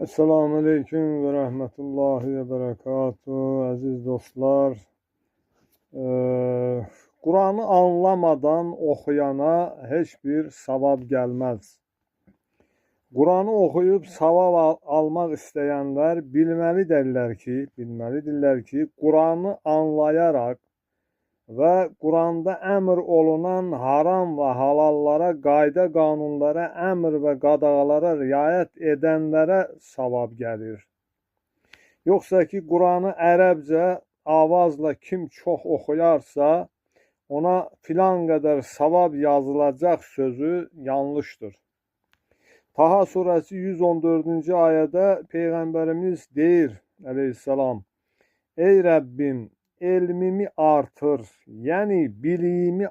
Esselamu Aleyküm ve Rahmetullahi ve Berekatuhu. Aziz dostlar, Kur'an'ı anlamadan okuyana hiçbir savab gelmez. Kur'an'ı okuyup savab almak isteyenler bilməlidirlər ki, Kur'an'ı anlayarak ve Kur'an'da emir olunan haram ve halallara, qayda qanunlara, emir ve qadağalara riayet edenlere savab gelir. Yoksa ki Kur'an'ı Ərəbcə avazla kim çox oxuyarsa, ona filan qədər savab yazılacaq sözü yanlışdır. Taha suresi 114. ayədə Peyğəmbərimiz deyir aleyhisselam, ey Rəbbim, elmimi artır, yani biliyimi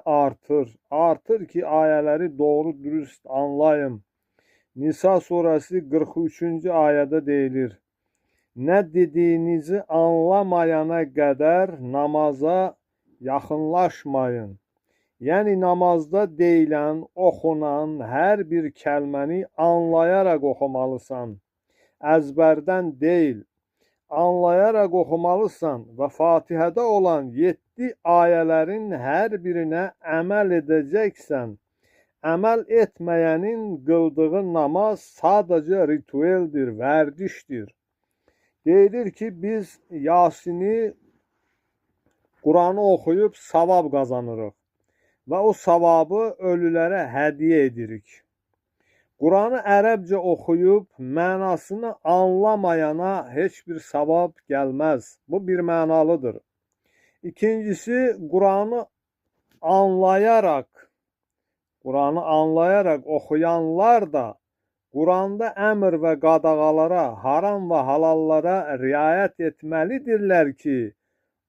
artır ki ayələri doğru dürüst anlayım. Nisa suresi 43. ayədə deyilir, ne dediğinizi anlamayana kadar namaza yaxınlaşmayın. Yani namazda deyilən, oxunan her bir kəlməni anlayarak oxumalısan. Əzbərdən deyil, anlayarak oxumalısan və Fatihədə olan 7 ayələrin hər birinə əməl edəcəksən. Əməl etməyənin qıldığı namaz sadəcə ritüeldir, vərdişdir. Deyilir ki, biz Yasin'i, Kur'an'ı okuyup savab kazanırıq ve o savabı ölülere hediye edirik. Kur'an'ı Ərəbcə okuyup mənasını anlamayana hiçbir savab gelmez. Bu bir mənalıdır. İkincisi, Kur'an'ı anlayarak okuyanlar da Kur'an'da emir ve qadağalara, haram ve halallara riayet etmelidirler ki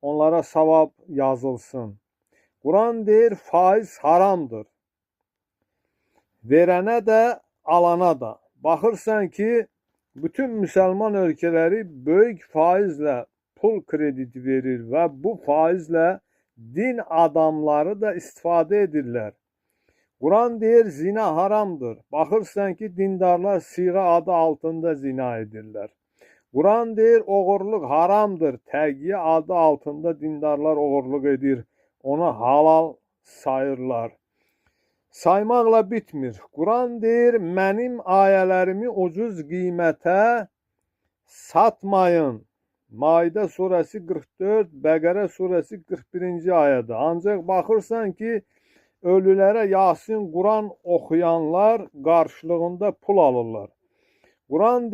onlara savab yazılsın. Kur'an deyir, faiz haramdır. Verene de alana da. Baxırsan ki, bütün Müslüman ölkələri böyük faizle pul krediti verir ve bu faizle din adamları da istifadə edirlər. Kur'an deyir, zina haramdır. Baxırsan ki, dindarlar siğə adı altında zina edirlər. Kur'an deyir, oğurluq haramdır. Təqiyyə adı altında dindarlar oğurluq edir. Onu halal sayırlar. Saymaqla bitmir. Kur'an deyir, mənim ayələrimi ucuz qiymətə satmayın. Maidə suresi 44, Bəqərə suresi 41. ayədə. Ancaq baxırsan ki, ölülere Yasin, Kur'an okuyanlar karşılığında pul alırlar. Kur'an